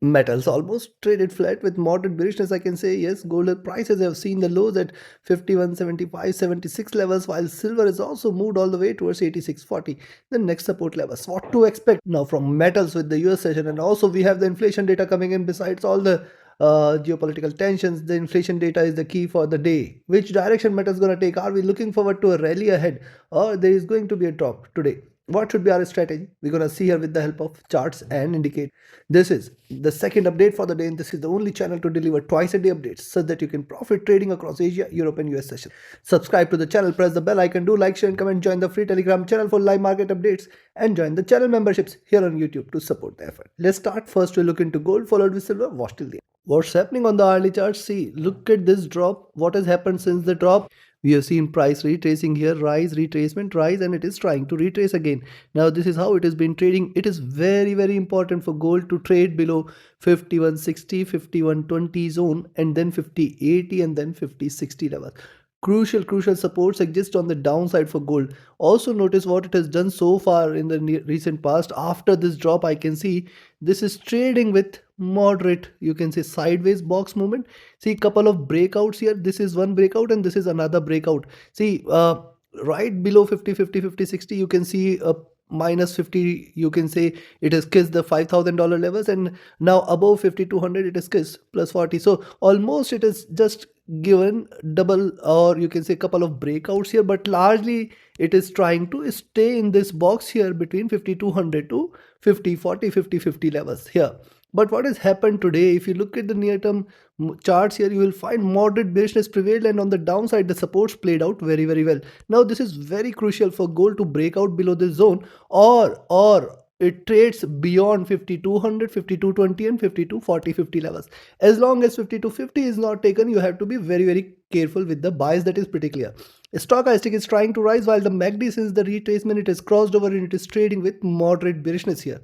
Metals almost traded flat with moderate bearishness, I can say. Yes, gold prices have seen the lows at 51, 75, 76 levels, while silver has also moved all the way towards 86.40, the next support levels. What to expect now from metals with the US session? And also we have the inflation data coming in. Besides all the geopolitical tensions, the inflation data is the key for the day. Which direction metals going to take? Are we looking forward to a rally ahead, or there is going to be a drop today? What should be our strategy? We're going to see here with the help of charts and indicate. This is the second update for the day, and this is the only channel to deliver twice a day updates so that you can profit trading across Asia, Europe, and US sessions. Subscribe to the channel, press the bell icon, do like, share, and comment, join the free Telegram channel for live market updates, and join the channel memberships here on YouTube to support the effort. Let's start. First, we look into gold, followed with silver. Watch till the end. What's happening on the hourly chart? See, look at this drop. What has happened since the drop? We have seen price retracing here, rise, retracement, rise, and it is trying to retrace again. Now this is how it has been trading. It is very important for gold to trade below 5160, 5120 zone, and then 5080, and then 5060 levels. Crucial supports exist on the downside for gold. Also notice what it has done so far in the recent past. After this drop, I can see this is trading with moderate, you can say, sideways box movement. See, couple of breakouts here. This is one breakout and this is another breakout. See, right below 50, 50, 50, 60, you can see a minus 50, you can say it has kissed the $5,000 levels, and now above 5200 it has kissed plus 40. So almost it is just given double, or you can say couple of breakouts here, but largely it is trying to stay in this box here between 5200 to 5040, 5050 levels here. But what has happened today, if you look at the near term charts here, you will find moderate bearishness prevailed, and on the downside the supports played out very well. Now this is very crucial for gold to break out below this zone, or it trades beyond 5200, 5220, and 5240, 50 levels. As long as 5250 is not taken, you have to be very careful with the bias. That is pretty clear. Stochastic is trying to rise, while the MACD, since the retracement, it has crossed over and it is trading with moderate bearishness here.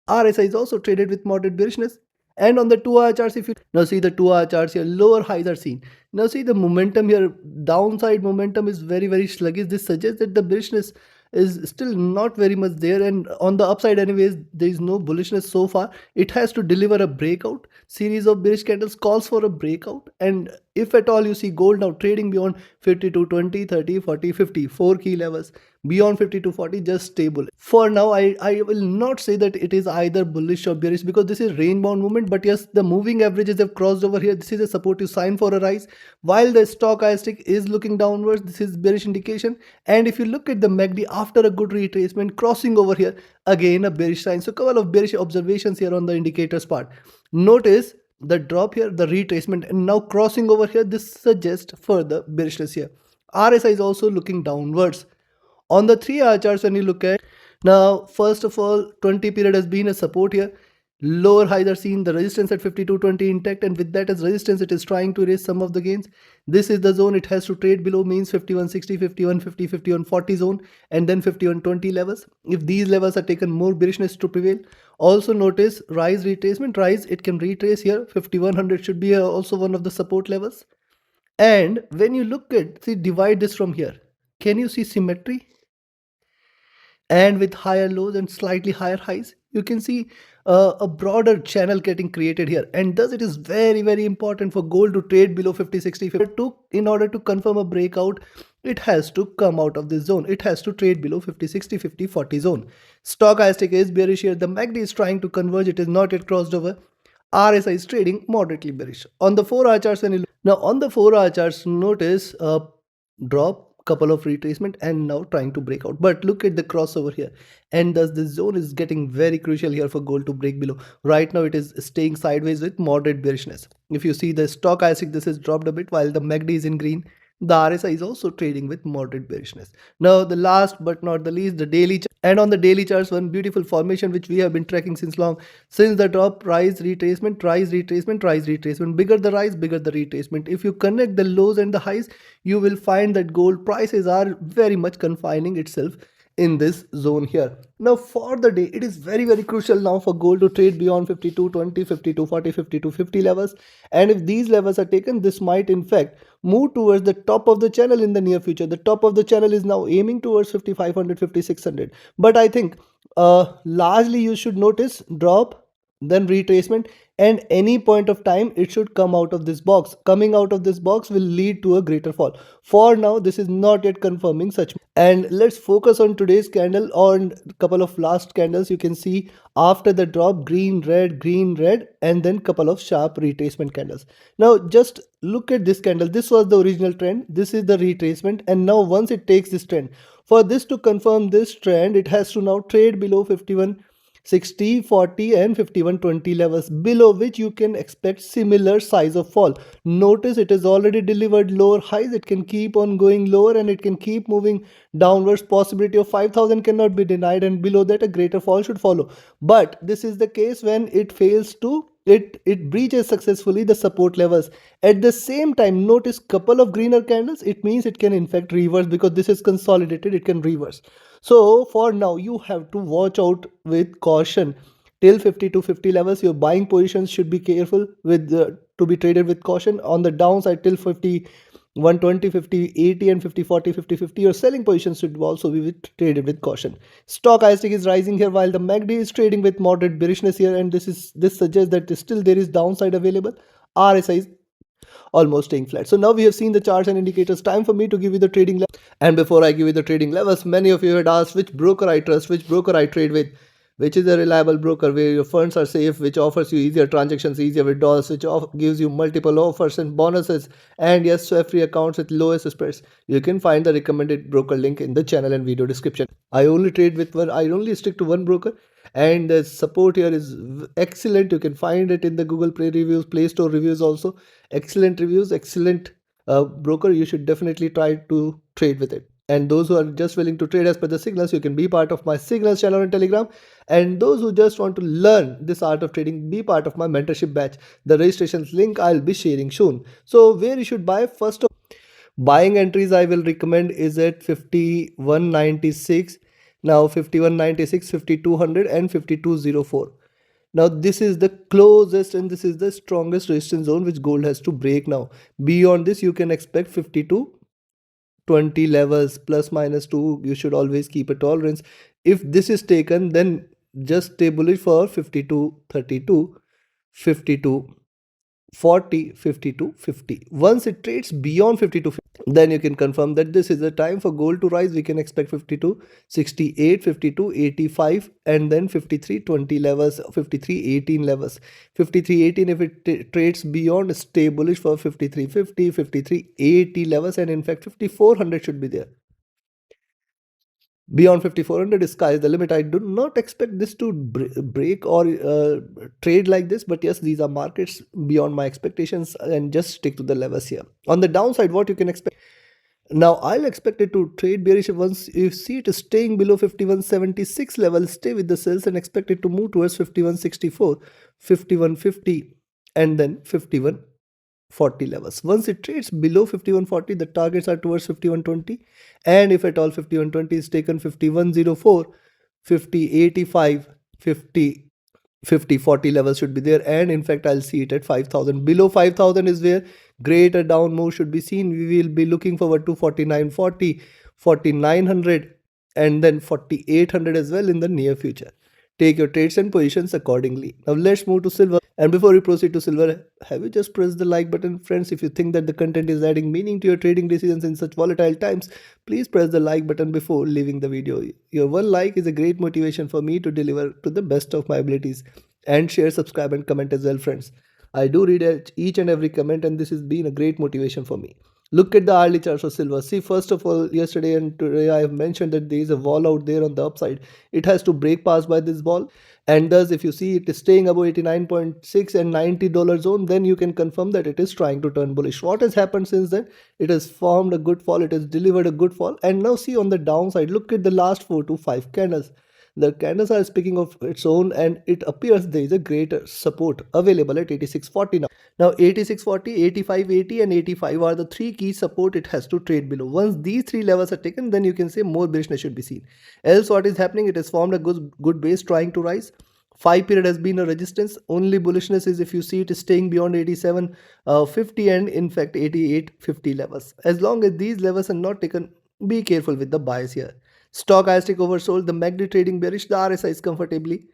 RSI is also traded with moderate bearishness. And on the 2-hour charts, if you now see the 2-hour charts here, lower highs are seen. Now see the momentum here, downside momentum is very sluggish. This suggests that the bearishness is still not very much there, and on the upside anyways there is no bullishness so far. It has to deliver a breakout. Series of bearish candles calls for a breakout, and if at all you see gold now trading beyond 52, 20, 30, 40, 50, 4 key levels. Beyond 50 to 40, just stable. For now, I will not say that it is either bullish or bearish, because this is range bound movement. But yes, the moving averages have crossed over here. This is a supportive sign for a rise. While the stochastic is looking downwards, this is bearish indication. And if you look at the MACD after a good retracement, crossing over here, again a bearish sign. So couple of bearish observations here on the indicators part. Notice the drop here, the retracement, and now crossing over here. This suggests further bearishness here. RSI is also looking downwards. On the 3-hour charts, when you look at, now first of all, 20 period has been a support here. Lower highs are seen, the resistance at 5220 intact, and with that as resistance, it is trying to erase some of the gains. This is the zone it has to trade below, means 5160, 5150, 5140 zone, and then 5120 levels. If these levels are taken, more bearishness to prevail. Also notice rise, retracement, rise, it can retrace here. 5100 should be also one of the support levels. And when you look at, see, divide this from here, can you see symmetry? And with higher lows and slightly higher highs, you can see a broader channel getting created here, and thus it is very important for gold to trade below 50, 60, 50. In order to confirm a breakout, it has to come out of this zone. It has to trade below 50, 60, 50, 40 zone. Stochastic is bearish here. The MACD is trying to converge. It is not yet crossed over. RSI is trading moderately bearish. On the 4-hour charts, when you look, now on the 4-hour charts, notice a drop, couple of retracement, and now trying to break out. But look at the crossover here, and thus this zone is getting very crucial here for gold to break below. Right now it is staying sideways with moderate bearishness. If you see the stochastic, this has dropped a bit, while the MACD is in green. The RSI is also trading with moderate bearishness. Now the last but not the least, the daily chart. And on the daily charts, one beautiful formation which we have been tracking since long. Since the drop, rise, retracement, rise, retracement, rise, retracement. Bigger the rise, bigger the retracement. If you connect the lows and the highs, you will find that gold prices are very much confining itself in this zone here. Now for the day, it is very crucial now for gold to trade beyond 5220, 5240, 5250 levels. And if these levels are taken, this might in fact move towards the top of the channel in the near future. The top of the channel is now aiming towards 5500, 5600. But I think largely you should notice drop, then retracement, and any point of time it should come out of this box. Coming out of this box will lead to a greater fall. For now, this is not yet confirming such. And let's focus on today's candle. On couple of last candles, you can see after the drop, green red, and then couple of sharp retracement candles. Now just look at this candle. This was the original trend, this is the retracement, and now once it takes this trend, for this to confirm this trend, it has to now trade below 5160, 40 and 5120 levels, below which you can expect similar size of fall. Notice it has already delivered lower highs, it can keep on going lower and it can keep moving downwards. Possibility of 5000 cannot be denied, and below that a greater fall should follow. But this is the case when it fails to, it breaches successfully the support levels. At the same time, notice couple of greener candles, it means it can in fact reverse, because this is consolidated, it can reverse. So for now you have to watch out with caution till 50 to 50 levels. Your buying positions should be careful with to be traded with caution. On the downside till 50 120, 50, 80 and 50, 40, 50, 50. Your selling positions should also be traded with caution. Stochastic is rising here while the MACD is trading with moderate bearishness here, and this suggests that still there is downside available. RSI is almost staying flat. So now we have seen the charts and indicators. Time for me to give you the trading level. And before I give you the trading levels, many of you had asked which broker I trust, which broker I trade with, which is a reliable broker where your funds are safe, which offers you easier transactions, easier withdrawals, which gives you multiple offers and bonuses, and yes, swap-free accounts with lowest spreads. You can find the recommended broker link in the channel and video description. I only trade with one, I only stick to one broker, and the support here is excellent. You can find it in the Google Play reviews, Play Store reviews also. Excellent reviews, excellent broker. You should definitely try to trade with it. And those who are just willing to trade as per the signals, you can be part of my signals channel on Telegram. And those who just want to learn this art of trading, be part of my mentorship batch. The registrations link I'll be sharing soon. So where you should buy, first of buying entries I will recommend is at 5196. Now 5196, 5200 and 5204. Now this is the closest and this is the strongest resistance zone which gold has to break now. Beyond this you can expect 5220 levels plus minus 2. You should always keep a tolerance. If this is taken, then just stay bullish for 5232, 5240, 5250. Once it trades beyond 52, then you can confirm that this is the time for gold to rise. We can expect 5268, 5285 and then 5320 levels, 5318 levels. 5318, if it trades beyond, stay bullish for 5350, 5380 levels, and in fact 5400 should be there. Beyond 5400, sky is the limit. I do not expect this to break or trade like this, but yes, these are markets beyond my expectations, and just stick to the levels here. On the downside, what you can expect now, I'll expect it to trade bearish. Once you see it is staying below 5176 level, stay with the sales and expect it to move towards 5164, 5150 and then 5140 levels. Once it trades below 5140, the targets are towards 5120, and if at all 5120 is taken, 5104, 5085, 5040 levels should be there, and in fact I'll see it at 5000. Below 5000 is where greater down move should be seen. We will be looking forward to 4940, 4900 and then 4800 as well in the near future. Take your trades and positions accordingly. Now let's move to silver. And before we proceed to silver, have you just pressed the like button? Friends, if you think that the content is adding meaning to your trading decisions in such volatile times, please press the like button before leaving the video. Your one like is a great motivation for me to deliver to the best of my abilities. And share, subscribe and comment as well, friends. I do read each and every comment, and this has been a great motivation for me. Look at the hourly charts for silver. See, first of all, yesterday and today I have mentioned that there is a wall out there on the upside. It has to break past by this wall, and thus if you see it is staying above 89.6 and $90 zone, then you can confirm that it is trying to turn bullish. What has happened since then? It has formed a good fall, it has delivered a good fall, and now see on the downside, look at the last 4 to 5 candles. The candles are speaking of its own, and it appears there is a greater support available at 8640 now. Now 8640, 8580 and 85 are the three key support it has to trade below. Once these three levels are taken, then you can say more bearishness should be seen. Else what is happening? It has formed a good base trying to rise. 5 period has been a resistance. Only bullishness is if you see it is staying beyond 87.50 and in fact 88.50 levels. As long as these levels are not taken, be careful with the bias here. Stochastic oversold, the MACD trading bearish, the RSI is comfortably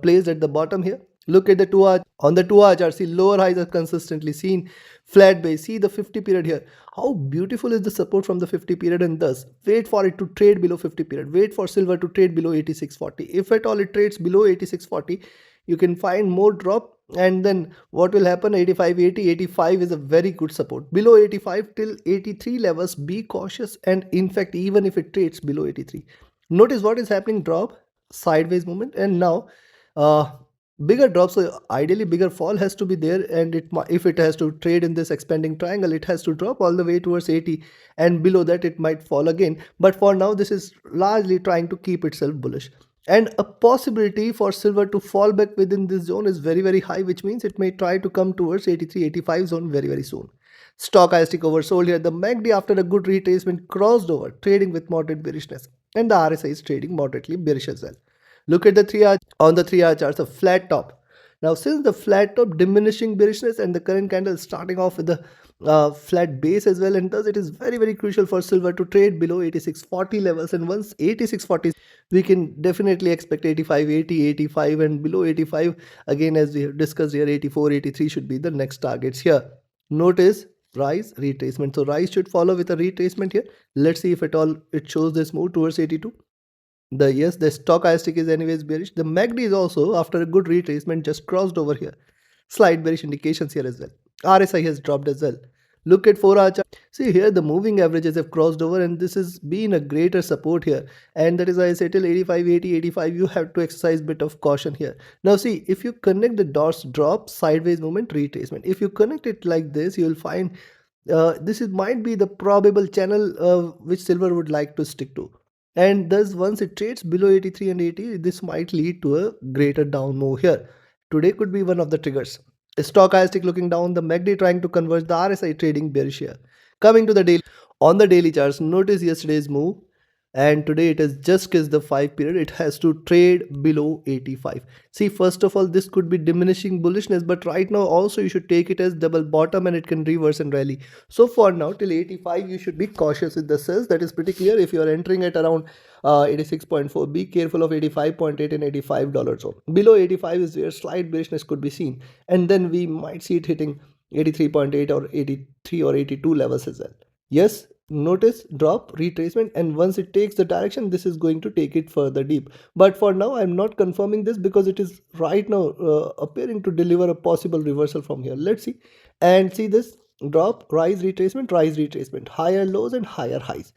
placed at the bottom here. Look at the 2 hour on the 2 hour chart. See, lower highs are consistently seen. Flat base. See the 50 period here. How beautiful is the support from the 50 period, and thus wait for it to trade below 50 period. Wait for silver to trade below 86.40. If at all it trades below 86.40, you can find more drop, and then what will happen? 85.80, 85 is a very good support. Below 85 till 83 levels, be cautious, and in fact, even if it trades below 83, notice what is happening. Drop, sideways movement, and now uh bigger drop. So ideally bigger fall has to be there, and if it has to trade in this expanding triangle, it has to drop all the way towards 80, and below that it might fall again. But for now this is largely trying to keep itself bullish, and a possibility for silver to fall back within this zone is very very high, which means it may try to come towards 83 85 zone very very soon. Stochastic oversold here. The MACD after a good retracement crossed over, trading with moderate bearishness, and the RSI is trading moderately bearish as well. Look at the 3 hour. On the 3 hour charts, a flat top. Now since the flat top, diminishing bearishness, and the current candle is starting off with the flat base as well, and thus it is very very crucial for silver to trade below 86.40 levels, and once 86.40, we can definitely expect 85.80, 85, and below 85 again, as we have discussed here, 84, 83 should be the next targets here. Notice rise retracement, so rise should follow with a retracement here. Let's see if at all it shows this move towards 82. The stochastic is anyways bearish. The MACD is also, after a good retracement, just crossed over here. Slight bearish indications here as well. RSI has dropped as well. Look at 4 hour chart. See here the moving averages have crossed over, and this has been a greater support here, and that is why I say till 85, 80, 85 you have to exercise bit of caution here. Now see, if you connect the dots, drop, sideways movement, retracement, if you connect it like this, you will find this is might be the probable channel which silver would like to stick to, and thus once it trades below 83 and 80, this might lead to a greater down move here. Today could be one of the triggers. Stochastic looking down, the MACD trying to converge, the RSI trading bearish here. Coming to the daily, on the daily charts, notice yesterday's move, and today it has just kissed the 5 period. It has to trade below 85. See, first of all, this could be diminishing bullishness, but right now also you should take it as double bottom, and it can reverse and rally. So for now till 85 you should be cautious with the sells. That is pretty clear. If you are entering at around 86.4, be careful of 85.8 and $85 zone. Below 85 is where slight bearishness could be seen, and then we might see it hitting 83.8 or 83 or 82 levels as well. Yes, notice drop, retracement, and once it takes the direction, this is going to take it further deep. But for now I'm not confirming this because it is right now appearing to deliver a possible reversal from here. Let's see, and see this drop, rise, retracement, higher lows and higher highs.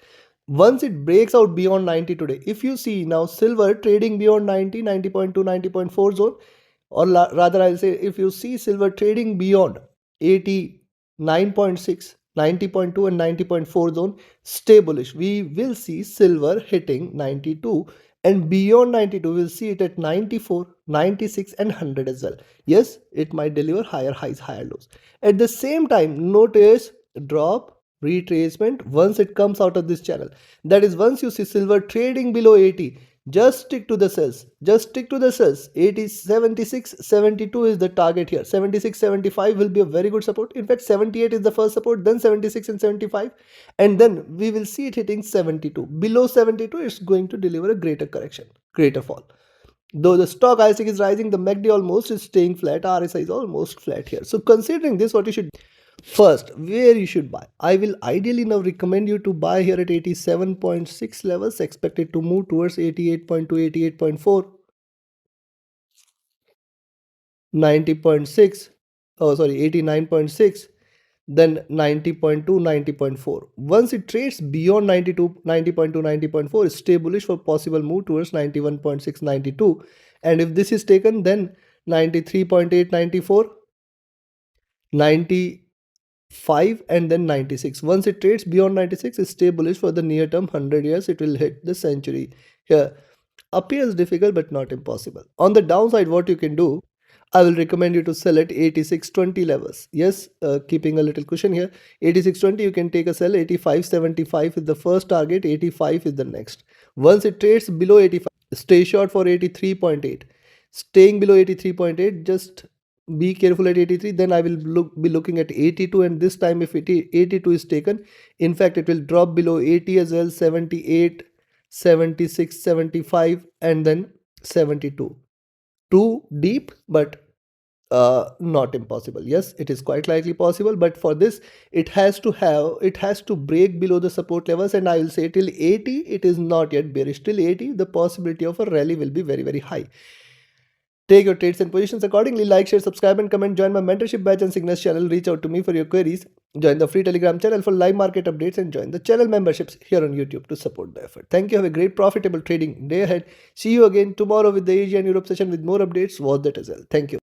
Once it breaks out beyond 90 today, if you see now silver trading beyond 90, 90.2, 90.4 zone, or rather I'll say, if you see silver trading beyond 89.6, 90.2 and 90.4 zone, stay bullish. We will see silver hitting 92, and beyond 92 we'll see it at 94, 96 and 100 as well. Yes, it might deliver higher highs, higher lows. At the same time, notice drop, retracement once it comes out of this channel. That is, once you see silver trading below 80, just stick to the cells. Just stick to the cells. 80, 76, 72 is the target here. 76, 75 will be a very good support. In fact, 78 is the first support, then 76 and 75. And then we will see it hitting 72. Below 72, it's going to deliver a greater correction, greater fall. Though the stochastic is rising, the MACD almost is staying flat. RSI is almost flat here. So considering this, what you should first, where you should buy? I will ideally now recommend you to buy here at 87.6 levels, expected to move towards 88.2, 88.4, 90.6, oh sorry, 89.6, then 90.2, 90.4. Once it trades beyond 92, 90.2, 90.4, stay bullish for possible move towards 91.6, 92. And if this is taken, then 93.8, 94, 90 5 and then 96. Once it trades beyond 96, stay bullish for the near term 100 years. It will hit the century here. Appears difficult but not impossible. On the downside, what you can do, I will recommend you to sell at 86.20 levels. Yes, keeping a little cushion here. 86.20 you can take a sell. 85.75 is the first target, 85 is the next. Once it trades below 85, stay short for 83.8. Staying below 83.8, just be careful at 83. Then I will be looking at 82, and this time if 82 is taken, in fact it will drop below 80 as well. 78, 76, 75 and then 72. Too deep, but Not impossible. Yes, it is quite likely possible, but for this, it has to break below the support levels, and I will say till 80, it is not yet bearish. Till 80, the possibility of a rally will be very, very high. Take your trades and positions accordingly. Like, share, subscribe, and comment. Join my mentorship batch and signals channel. Reach out to me for your queries. Join the free Telegram channel for live market updates, and join the channel memberships here on YouTube to support the effort. Thank you. Have a great profitable trading day ahead. See you again tomorrow with the Asia and Europe session with more updates. Watch that as well. Thank you.